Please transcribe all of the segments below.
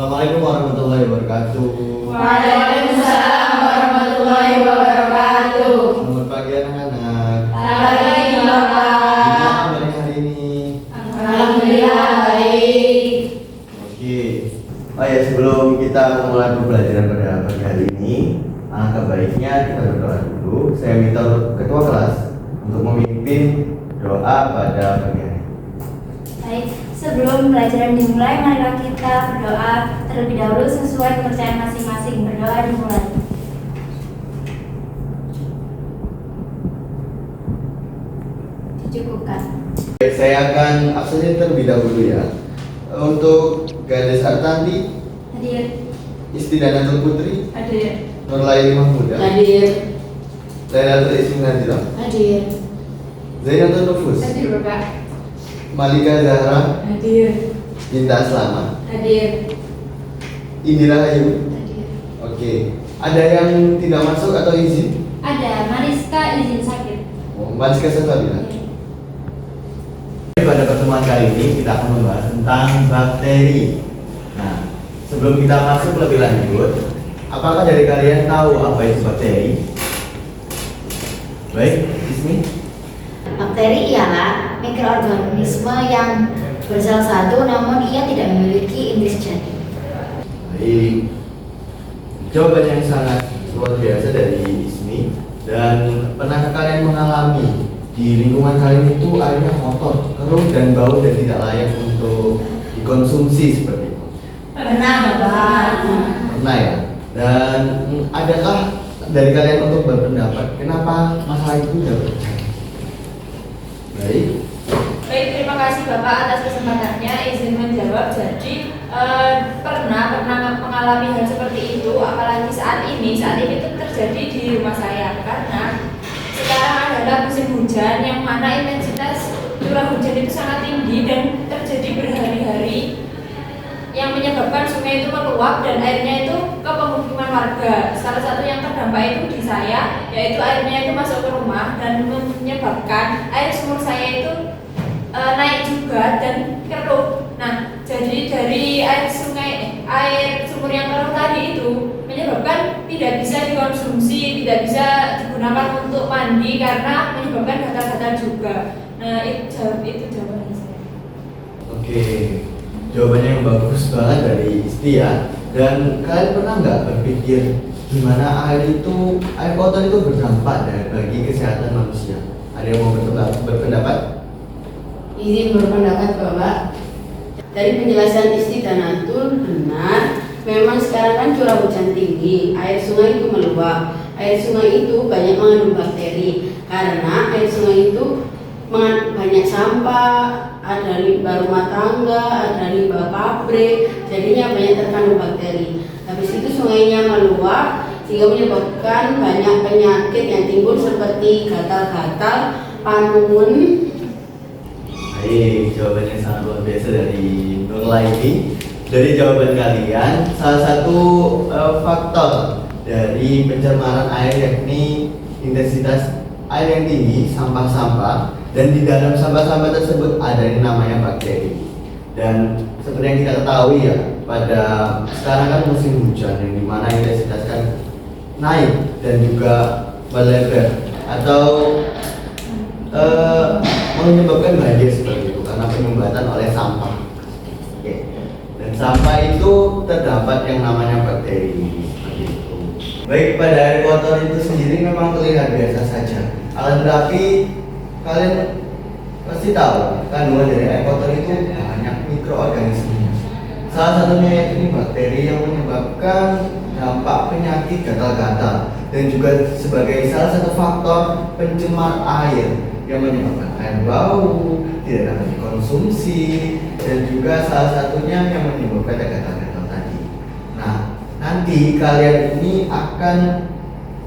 Assalamualaikum warahmatullahi wabarakatuh. Waalaikumsalam warahmatullahi wabarakatuh. Selamat pagi anak-anak. Selamat pagi Bapak. Gimana kabarnya hari ini? Alhamdulillah baik. Oke. Oh ya, sebelum kita mulai pembelajaran pada pagi hari ini, alangkah baiknya kita berdoa dulu. Saya minta ketua kelas untuk memimpin doa pada pagi hari. Baik, sebelum pelajaran dimulai, marilah kita berdoa terlebih dahulu sesuai kepercayaan masing-masing. Berdoa dimulai. Dicukupkan. Baik, saya akan absen terlebih dahulu ya. Untuk Gadis Artanti, Hadir. Istidanatul Putri, Hadir. Nurlaili Mahmuda, Hadir. Lailatul Ismi Nadira, Hadir. Zainatul Nufus, Hadir Bapak. Malika Zahra, Hadir. Binta Aslama, Hadir. Indira Ayu. Hadir. Oke, ada yang tidak masuk atau izin? Ada Mariska izin sakit. Oh, Mariska Satabila. Pada pertemuan kali ini kita akan membahas tentang bakteri. Nah, sebelum kita masuk lebih lanjut, apakah dari kalian tahu apa itu bakteri? Baik, Ismi. Bakteri ialah mikroorganisme yang bersel satu namun ia tidak memiliki inti sejati. Baik. Jawaban yang sangat luar biasa dari Ismi. Dan pernahkah kalian mengalami di lingkungan kalian itu airnya kotor, keruh dan bau dan tidak layak untuk dikonsumsi seperti itu? Pernah Bapak. Pernah ya? Dan adakah dari kalian untuk berpendapat kenapa masalah itu tidak terjadi? Baik. Baik, terima kasih Bapak atas kesempatannya. Izin menjawab. Jadi pernah mengalami hal seperti itu, apalagi saat ini itu terjadi di rumah saya karena sekarang adalah musim hujan yang mana intensitas curah hujan itu sangat tinggi dan terjadi berhari-hari yang menyebabkan sungai itu meluap dan airnya itu ke pemukiman warga. Salah satu yang terdampak itu di saya, yaitu airnya itu masuk ke rumah dan menyebabkan air sumur saya itu naik juga dan keruh. Nah, jadi dari air sumur yang keruh tadi itu menyebabkan tidak bisa dikonsumsi, tidak bisa digunakan untuk mandi karena menyebabkan gatal-gatal juga. Nah, itu jawabannya saya. Oke. Jawabannya yang bagus banget dari Isti ya. Dan kalian pernah nggak berpikir gimana air kotor itu berdampak bagi kesehatan manusia? Ada yang mau berpendapat? Izin berpendapat Bapak. Dari penjelasan Istidanatul benar, memang sekarang kan curah hujan tinggi, air sungai itu meluap. Air sungai itu banyak mengandung bakteri karena air sungai itu banyak sampah, ada limbah rumah tangga, ada limbah pabrik, jadinya banyak terkandung bakteri. Habis itu sungainya meluap sehingga menyebabkan banyak penyakit yang timbul seperti gatal-gatal, panungun. Baik, jawabannya sangat luar biasa dari Nurlaili. Dari jawaban kalian, salah satu faktor dari pencemaran air yakni intensitas air yang tinggi, sampah-sampah, dan di dalam sampah-sampah tersebut ada yang namanya bakteri. Dan seperti yang kita ketahui ya, pada sekarang kan musim hujan yang dimana intensitas kan naik dan juga melebar atau menyebabkan banjir seperti itu karena penyumbatan oleh sampah. Oke. Dan sampah itu terdapat yang namanya bakteri seperti itu. Baik, pada air kotor itu sendiri memang terlihat biasa saja. Akan tetapi kalian pasti tahu kandungan dari air kotor itu banyak mikroorganisme. Salah satunya yaitu bakteri yang menyebabkan dampak penyakit gatal-gatal dan juga sebagai salah satu faktor pencemar air yang menyebabkan air bau, tidak dapat dikonsumsi, dan juga salah satunya yang menyebabkan gatal-gatal tadi. Nah, nanti kalian ini akan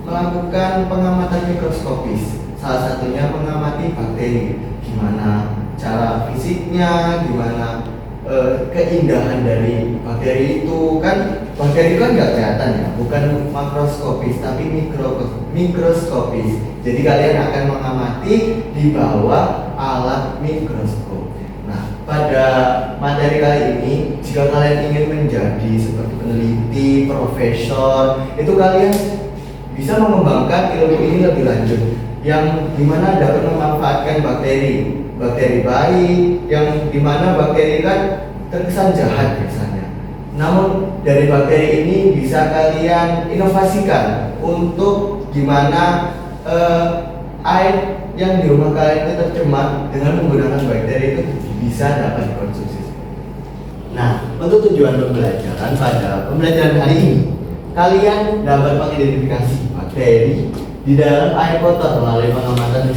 melakukan pengamatan mikroskopis. Salah satunya mengamati bakteri, gimana cara fisiknya, gimana keindahan dari bakteri itu. Kan bakteri kan nggak kelihatan ya, bukan makroskopis tapi mikroskopis. Jadi kalian akan mengamati di bawah alat mikroskop. Nah, pada materi kali ini, jika kalian ingin menjadi seperti peneliti, profesor, itu kalian bisa mengembangkan ilmu ini lebih lanjut, yang dimana dapat memanfaatkan bakteri baik, yang dimana bakteri kan terkesan jahat biasanya. Namun dari bakteri ini bisa kalian inovasikan untuk gimana air yang di rumah kalian itu tercemar dengan menggunakan bakteri itu bisa dapat dikonsumsi. Nah, untuk tujuan pembelajaran pada pembelajaran hari ini, kalian dapat mengidentifikasi bakteri di dalam air kotor melalui pengamatan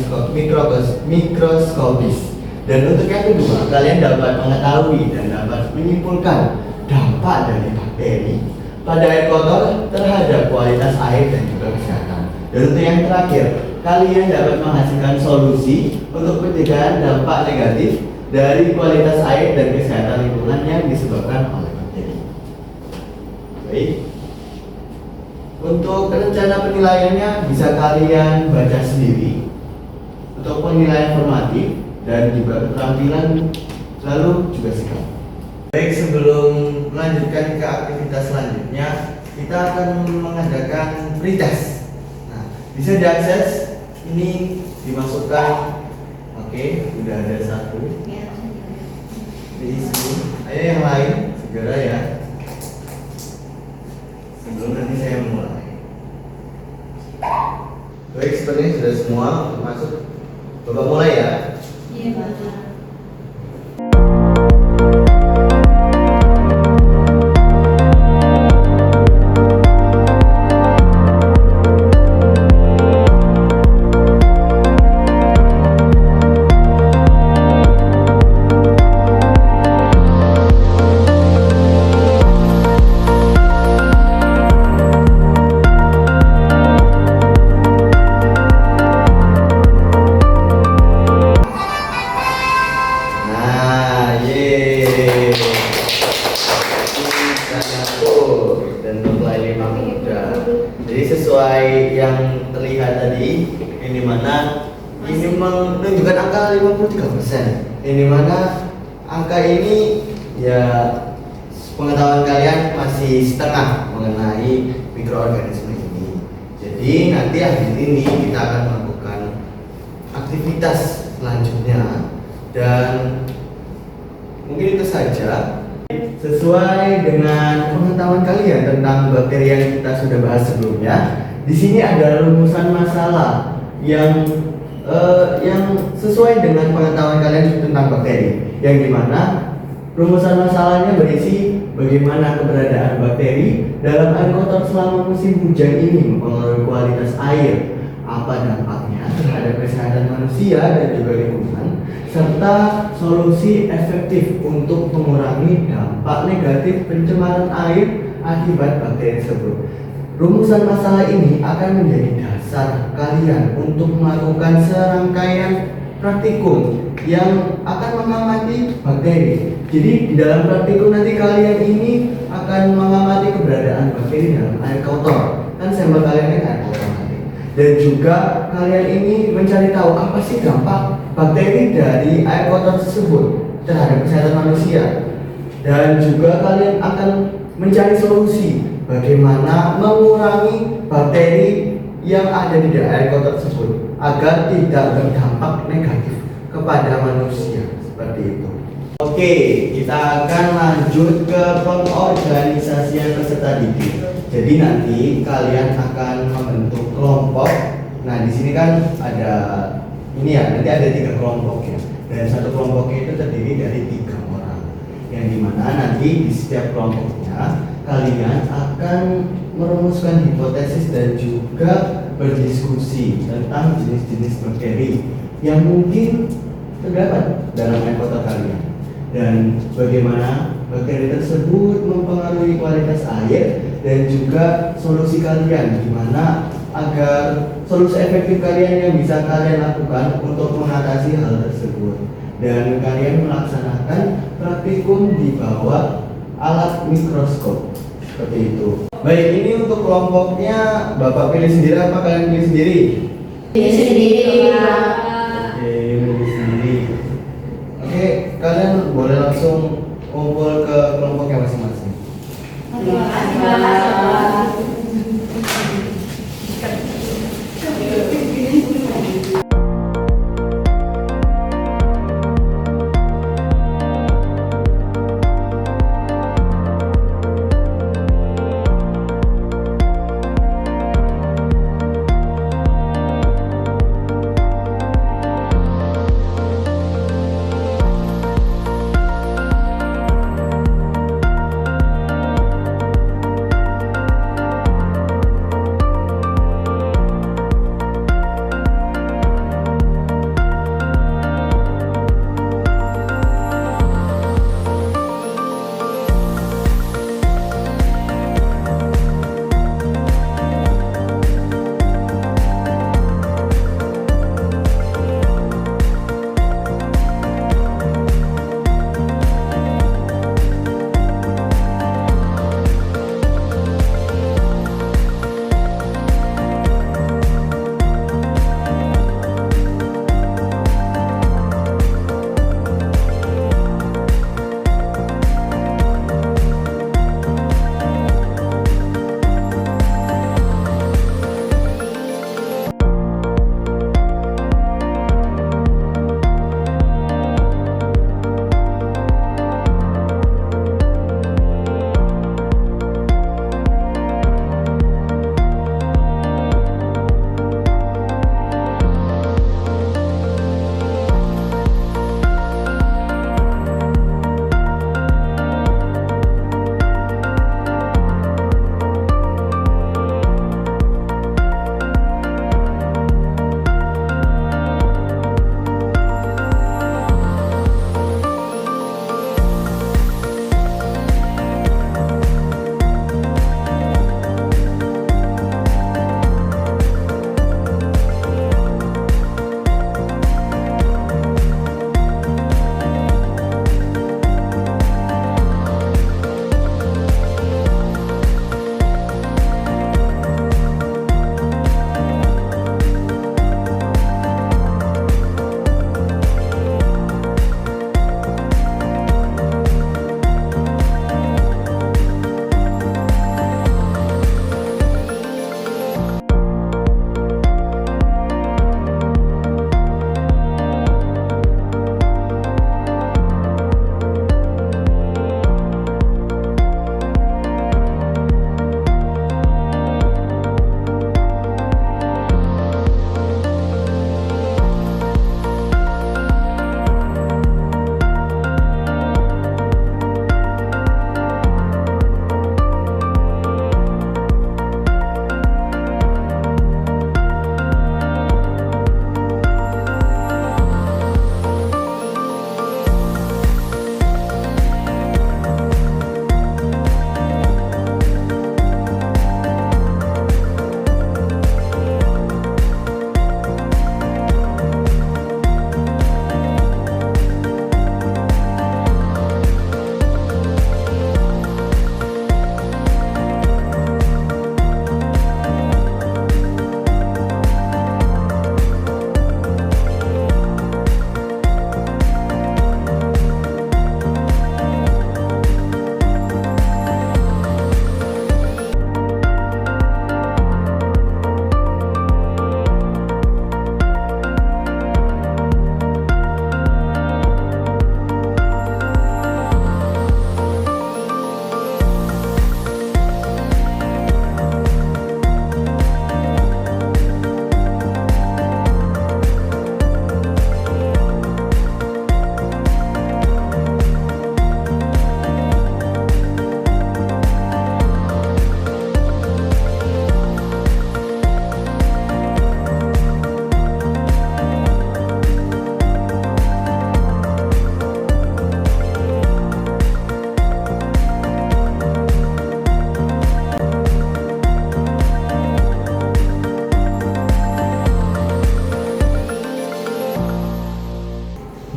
mikroskopis. Dan untuk yang kedua, kalian dapat mengetahui dan dapat menyimpulkan dampak dari bakteri pada air kotor terhadap kualitas air dan juga kesehatan. Dan untuk yang terakhir, kalian dapat menghasilkan solusi untuk pencegahan dampak negatif dari kualitas air dan kesehatan lingkungan yang disebabkan oleh bakteri. Baik. Untuk rencana penilaiannya bisa kalian baca sendiri untuk penilaian formatif dan juga keterampilan, lalu juga sikap. Baik, sebelum melanjutkan ke aktivitas selanjutnya, kita akan mengadakan pretest. Nah, bisa diakses, ini dimasukkan. Oke, udah ada satu di sini. Ayo yang lain segera ya, sebelum nanti saya mulai. Baik, sepertinya sudah semua masuk. Coba mulai ya. Iya, Pak. Dan nilai 5 mudah. Jadi sesuai yang terlihat tadi, ini mana ini menunjukkan angka 53%. Ini mana angka ini ya pengetahuan kalian masih setengah mengenai mikroorganisme ini. Jadi nanti akhir ini kita akan melakukan aktivitas selanjutnya dan mungkin itu saja. Sesuai dengan pengetahuan kalian tentang bakteri yang kita sudah bahas sebelumnya, di sini ada rumusan masalah yang sesuai dengan pengetahuan kalian tentang bakteri, yang dimana rumusan masalahnya berisi bagaimana keberadaan bakteri dalam air kotor selama musim hujan ini mempengaruhi kualitas air, apa dampaknya terhadap kesehatan manusia dan juga lingkungan, serta solusi efektif untuk mengurangi dampak negatif pencemaran air akibat bakteri tersebut. Rumusan masalah ini akan menjadi dasar kalian untuk melakukan serangkaian praktikum yang akan mengamati bakteri. Jadi di dalam praktikum nanti kalian ini akan mengamati keberadaan bakteri dalam air kotor. Kan sampel kalian ini air kotor. Dan juga kalian ini mencari tahu apa sih dampak bakteri dari air kotor tersebut terhadap kesehatan manusia. Dan juga kalian akan mencari solusi bagaimana mengurangi bakteri yang ada di air kotor tersebut agar tidak berdampak negatif kepada manusia, seperti itu. Oke, kita akan lanjut ke pengorganisasian peserta didik. Jadi nanti kalian akan membentuk kelompok. Nah, di sini kan ada ini ya, nanti ada 3 kelompok ya. Dan satu kelompoknya itu terdiri dari 3 orang. Yang dimana nanti di setiap kelompoknya kalian akan merumuskan hipotesis dan juga berdiskusi tentang jenis-jenis bakteri yang mungkin terdapat dalam air kotor kalian dan bagaimana bakteri tersebut mempengaruhi kualitas air dan juga solusi kalian, gimana agar solusi efektif kalian yang bisa kalian lakukan untuk mengatasi hal tersebut. Dan kalian melaksanakan praktikum di bawah alat mikroskop seperti itu. Baik, ini untuk kelompoknya Bapak pilih sendiri apa kalian pilih sendiri? Pilih sendiri, Pak. Oke, pilih sendiri. Oke, kalian boleh langsung kumpul ke kelompoknya masing-masing. Terima kasih Bapak.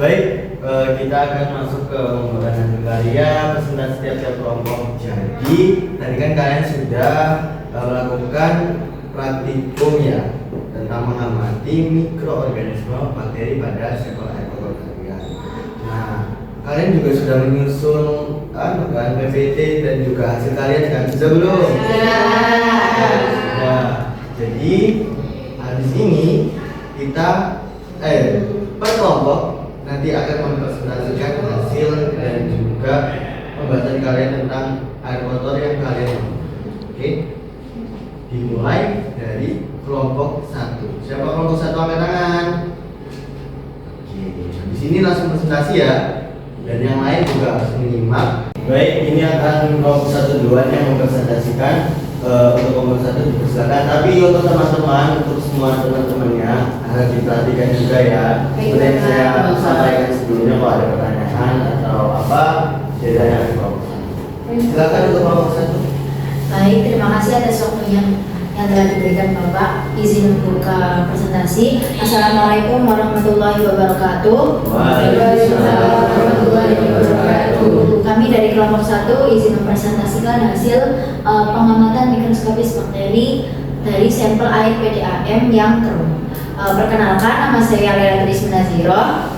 Baik, kita akan masuk ke pembuatan hasil karya presentasi tiap-tiap kelompok. Jadi tadi kan kalian sudah melakukan praktikum ya tentang mengamati mikroorganisme bakteri pada sampel air kotor kalian. Nah, kalian juga sudah menyusun kan PPT dan juga hasil kalian kan sudah belum? Sudah. Jadi habis ini kita per kelompok nanti akan mempresentasikan hasil dan juga pembahasan kalian tentang air kotor yang kalian mau. Oke? Dimulai dari kelompok 1. Siapa kelompok 1 angkat tangan? Oke, di sini langsung presentasi ya. Dan yang lain juga harus menyimak. Baik, ini akan kelompok 1 duluan yang mempresentasikan. Untuk kelompok 1 dipersilakan. Tapi untuk teman-teman, untuk semua teman-temannya harus diperhatikan juga ya. Seperti yang saya sampaikan sebelumnya, kalau ada pertanyaan atau apa, bedanya di kelompok 1. Silakan untuk kelompok 1. Baik, terima kasih atas waktunya yang telah diberikan Bapak. Izin membuka presentasi. Assalamualaikum warahmatullahi wabarakatuh. Waalaikumsalam warahmatullahi wabarakatuh. Kami dari kelompok 1 izin mempresentasikan hasil pengamatan mikroskopis bakteri dari sampel air PDAM yang keruh. Perkenalkan, nama saya Lela Trismi Naziro.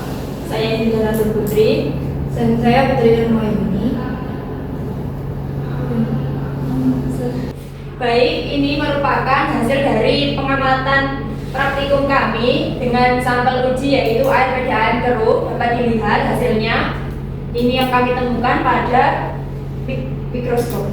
Saya Indra Putri. Dan saya Putri Nurmayuni. Baik, ini merupakan hasil dari pengamatan praktikum kami dengan sampel uji yaitu air PDAM keruh. Dapat dilihat hasilnya. Ini yang kami temukan pada mikroskop.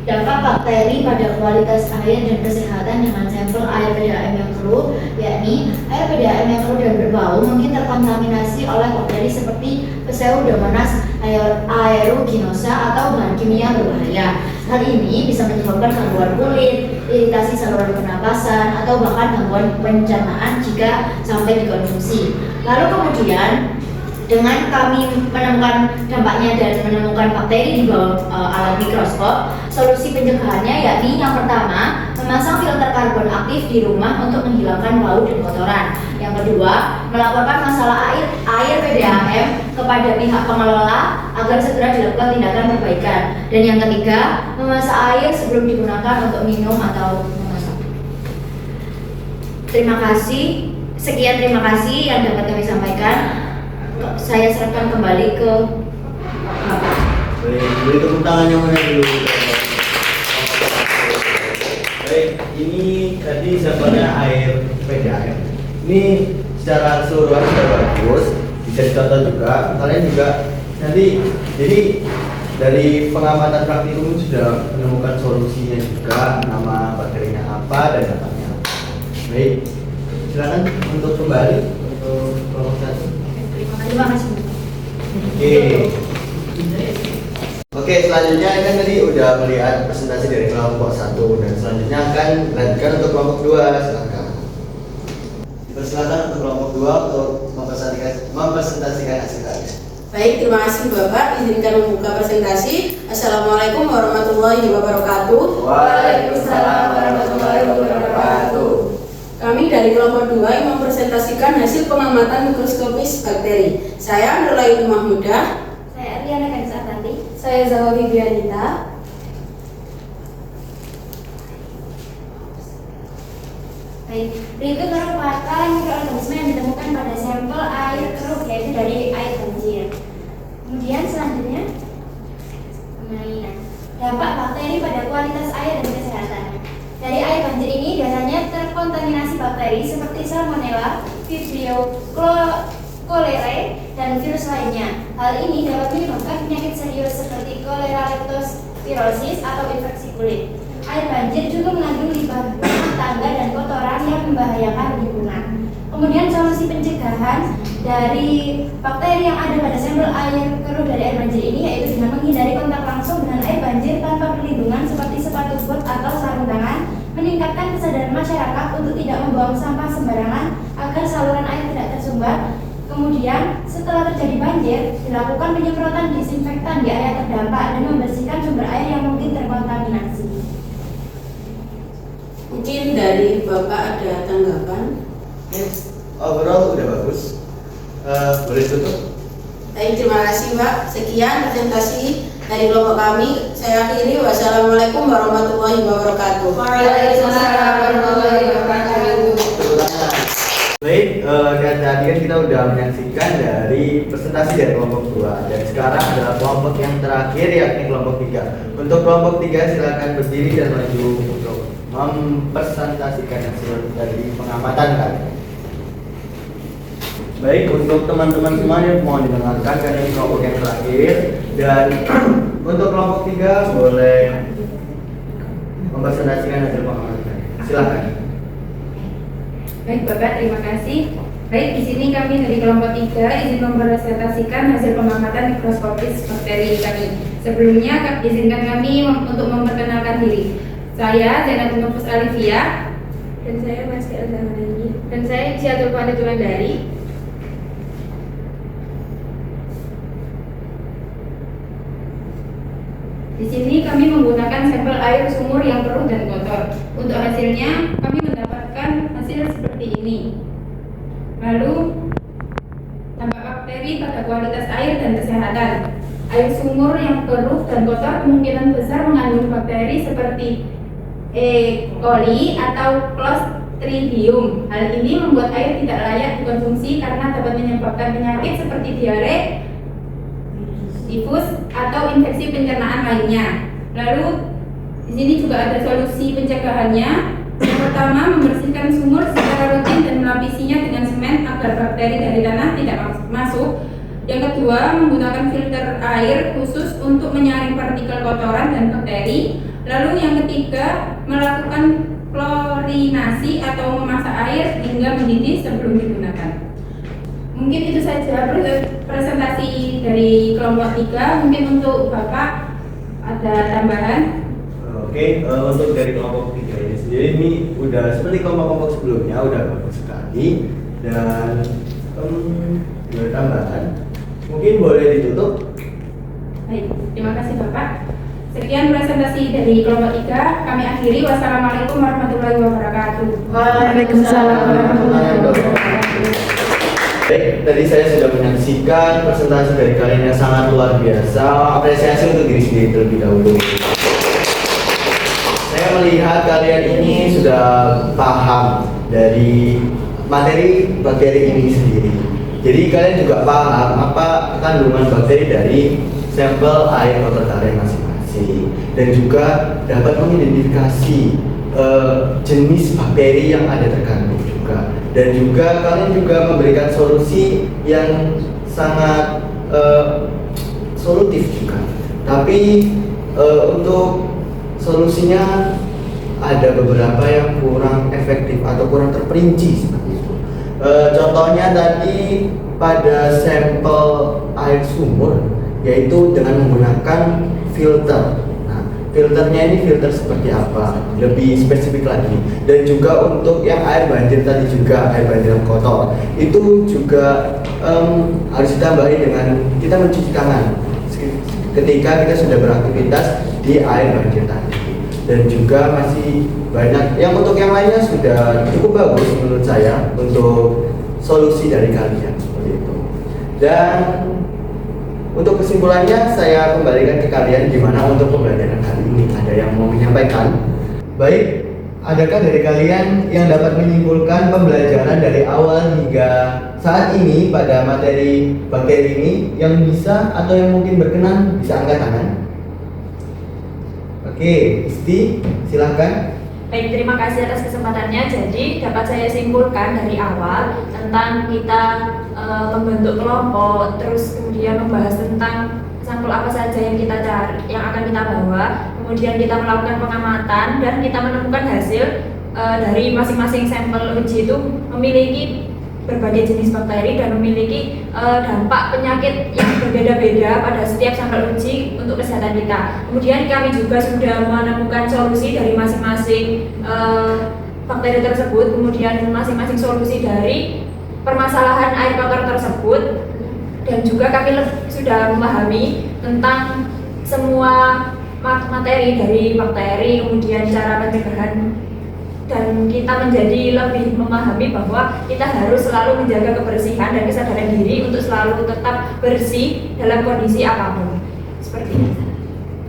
Dampak bakteri pada kualitas air dan kesehatan dengan sampel air PDAM yang keruh, yakni air PDAM yang keruh dan berbau mungkin terkontaminasi oleh bakteri seperti Pseudomonas aeruginosa atau bahan kimia berbahaya. Hal ini bisa menyebabkan gangguan kulit, iritasi saluran pernapasan, atau bahkan gangguan pencernaan jika sampai dikonsumsi. Lalu kemudian dengan kami menemukan dampaknya dan menemukan bakteri di bawah alat mikroskop, solusi pencegahannya yakni yang pertama, memasang filter karbon aktif di rumah untuk menghilangkan bau dan kotoran. Yang kedua, melaporkan masalah air PDAM kepada pihak pengelola agar segera dilakukan tindakan perbaikan. Dan yang ketiga, memasak air sebelum digunakan untuk minum atau memasak. Terima kasih. Sekian, terima kasih yang dapat kami sampaikan. Saya serahkan kembali ke Bapak. Baik, beri tepuk tangan yang mana dulu. Baik, ini tadi sampelnya air PDAM. Ini secara keseluruhan sudah bagus, bisa dicontoh juga. Kalian juga nanti, jadi dari pengamatan praktikum sudah menemukan solusinya juga, nama bakterinya apa dan dampaknya apa. Baik, silakan untuk kembali untuk kelompok 1. Terima kasih. Oke, selanjutnya kan tadi udah melihat presentasi dari kelompok 1 dan selanjutnya akan lanjutkan untuk kelompok 2. Silakan. Dipersilakan untuk kelompok 2 untuk mempresentasikan hasil kalian. Baik, terima kasih Bapak. Izinkan membuka presentasi. Assalamualaikum warahmatullahi wabarakatuh. Waalaikumsalam warahmatullahi wabarakatuh. Kami dari kelompok 2 yang mempresentasikan hasil pengamatan mikroskopis bakteri. Saya Nurlayuni Mahmudah. Saya Ariana Kanisatati. Saya Zawa Bibianita. Baik, berikut merupakan mikroorganisme yang ditemukan pada sampel air keruh, yaitu dari air banjir. Kemudian selanjutnya dampak bakteri pada kualitas air dan kesehatan. Dari air banjir ini biasanya terkontaminasi bakteri seperti Salmonella, Vibrio cholerae, dan virus lainnya. Hal ini dapat menyebabkan penyakit serius seperti kolera leptospirosis atau infeksi kulit. Air banjir juga mengandung limbah rumah tangga dan kotoran yang membahayakan lingkungan. Kemudian solusi pencegahan dari bakteri yang ada pada sampel air keruh dari air banjir ini yaitu dengan menghindari kontak langsung dengan air banjir tanpa perlindungan seperti sepatu bot atau sarung tangan, meningkatkan kesadaran masyarakat untuk tidak membuang sampah sembarangan agar saluran air tidak tersumbat. Kemudian setelah terjadi banjir, dilakukan penyemprotan disinfektan di area terdampak dan membersihkan sumber air yang mungkin terkontaminasi. Mungkin dari Bapak ada tanggapan? Overall udah bagus. Boleh tutup? Baik, terima kasih Pak. Sekian presentasi dari kelompok kami. Saya akhiri. Wassalamualaikum warahmatullahi wabarakatuh. Waalaikumsalam warahmatullahi wabarakatuh. Baik, tadi kan kita udah menyaksikan dari presentasi dari kelompok 2 dan sekarang adalah kelompok yang terakhir yakni kelompok 3. Untuk kelompok 3 silakan berdiri dan maju untuk mempresentasikan hasil dari pengamatan kalian. Baik, untuk teman-teman semuanya mohon didengarkan karena ini kelompok yang terakhir dan untuk kelompok 3 boleh mempresentasikan hasil pengamatan. Silakan. Baik Bapak, terima kasih. Baik, di sini kami dari kelompok 3 izin mempresentasikan hasil pengamatan mikroskopis bakteri kami. Sebelumnya izinkan kami untuk memperkenalkan diri. Saya Zainab Nufus Alivia, Dan saya Mas Elzamani. dan saya Ciatul Fani Tulandari. Di sini kami menggunakan sampel air sumur yang keruh dan kotor. Untuk hasilnya kami mendapatkan hasil seperti ini. Lalu dampak bakteri pada kualitas air dan kesehatan. Air sumur yang keruh dan kotor kemungkinan besar mengandung bakteri seperti E. coli atau Clostridium. Hal ini membuat air tidak layak dikonsumsi karena dapat menyebabkan penyakit seperti diare, tifus atau infeksi pencernaan lainnya. Lalu di sini juga ada solusi pencegahannya. Yang pertama, membersihkan sumur secara rutin dan melapisinya dengan semen agar bakteri dari tanah tidak masuk. Yang kedua, menggunakan filter air khusus untuk menyaring partikel kotoran dan bakteri. Lalu yang ketiga, melakukan klorinasi atau memasak air hingga mendidih sebelum digunakan. Mungkin itu saja presentasi dari kelompok 3. Mungkin untuk Bapak ada tambahan? Oke, untuk dari kelompok 3 ini sendiri ini udah seperti kelompok-kelompok sebelumnya udah bagus sekali dan ada tambahan. Mungkin boleh ditutup. Baik, terima kasih Bapak. Sekian presentasi dari kelompok 3. Kami akhiri. Wassalamualaikum warahmatullahi wabarakatuh. Waalaikumsalam warahmatullahi wabarakatuh. Baik, tadi saya sudah menyaksikan presentasi dari kalian yang sangat luar biasa. Apresiasi untuk diri sendiri terlebih dahulu. Saya melihat kalian ini sudah paham dari materi bakteri ini sendiri. Jadi kalian juga paham apa kandungan bakteri dari sampel air kotor kalian masing-masing dan juga dapat mengidentifikasi jenis bakteri yang ada terkandung juga. Dan juga kalian juga memberikan solusi yang sangat solutif juga. Tapi untuk solusinya ada beberapa yang kurang efektif atau kurang terperinci seperti itu. Contohnya tadi pada sampel air sumur yaitu dengan menggunakan filter. Filternya ini filter seperti apa? Lebih spesifik lagi. Dan juga untuk yang air banjir tadi juga air banjir yang kotor itu juga harus ditambahi dengan kita mencuci tangan ketika kita sudah beraktivitas di air banjir tadi. Dan juga masih banyak yang untuk yang lainnya sudah cukup bagus menurut saya untuk solusi dari kalian seperti itu. Dan untuk kesimpulannya saya kembalikan ke kalian gimana untuk pembelajaran kali ini. Ada yang mau menyampaikan? Baik, adakah dari kalian yang dapat menyimpulkan pembelajaran dari awal hingga saat ini pada materi bakteri ini yang bisa atau yang mungkin berkenan bisa angkat tangan? Oke, Isti, silahkan. Baik, terima kasih atas kesempatannya. Jadi dapat saya simpulkan dari awal tentang kita membentuk kelompok, terus kemudian membahas tentang sampel apa saja yang kita cari, yang akan kita bawa, kemudian kita melakukan pengamatan dan kita menemukan hasil dari masing-masing sampel uji itu memiliki berbagai jenis bakteri dan memiliki dampak penyakit yang berbeda-beda pada setiap sampel uji untuk kesehatan kita. Kemudian kami juga sudah menemukan solusi dari masing-masing bakteri tersebut, kemudian masing-masing solusi dari permasalahan air kotor tersebut, dan juga kami sudah memahami tentang semua materi dari bakteri, kemudian cara pencegahan, dan kita menjadi lebih memahami bahwa kita harus selalu menjaga kebersihan dan kesadaran diri untuk selalu tetap bersih dalam kondisi apapun. Seperti itu.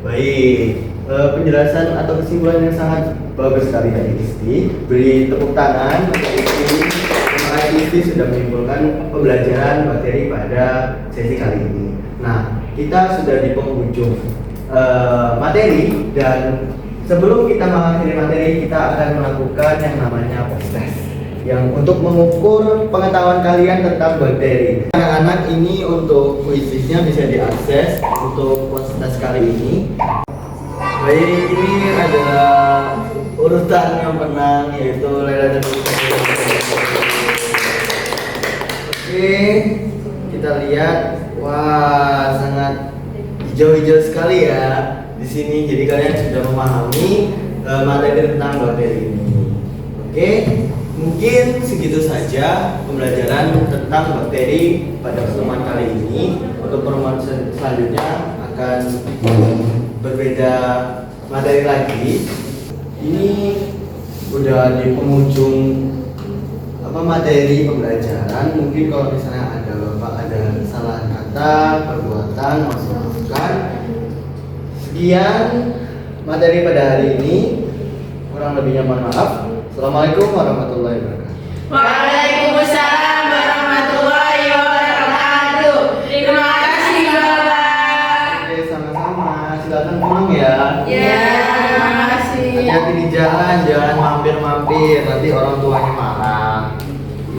Baik, penjelasan atau kesimpulan yang sangat bagus sekali dari Isti. Beri tepuk tangan untuk Isti. Terima kasih Kristi sudah menyimpulkan pembelajaran bakteri pada sesi kali ini. Nah, kita sudah di penghujung materi, dan sebelum kita mengakhiri materi, kita akan melakukan yang namanya post test, yang untuk mengukur pengetahuan kalian tentang bakteri. Anak-anak, ini untuk kuisnya bisa diakses untuk post test kali ini. Baik, ini adalah urutan yang menang, yaitu Laila dan Rizky. Oke, kita lihat. Wah, sangat hijau-hijau sekali ya di sini. Jadi kalian sudah memahami materi tentang bakteri ini. Oke, mungkin segitu saja pembelajaran tentang bakteri pada pertemuan kali ini. Untuk pertemuan selanjutnya akan berbeda materi lagi. Ini udah di penghujung materi pembelajaran. Mungkin kalau misalnya ada Bapak ada kesalahan kata, perbuatan, maksudkan. Sekian materi pada hari ini. Kurang lebihnya mohon maaf. Assalamualaikum warahmatullahi wabarakatuh. Waalaikumsalam warahmatullahi wabarakatuh. Terima kasih Bapak. Oke, sama-sama. Silakan pulang ya. Ya, terima kasih. Hati-hati di jalan, jangan mampir-mampir. Nanti orang tuanya marah.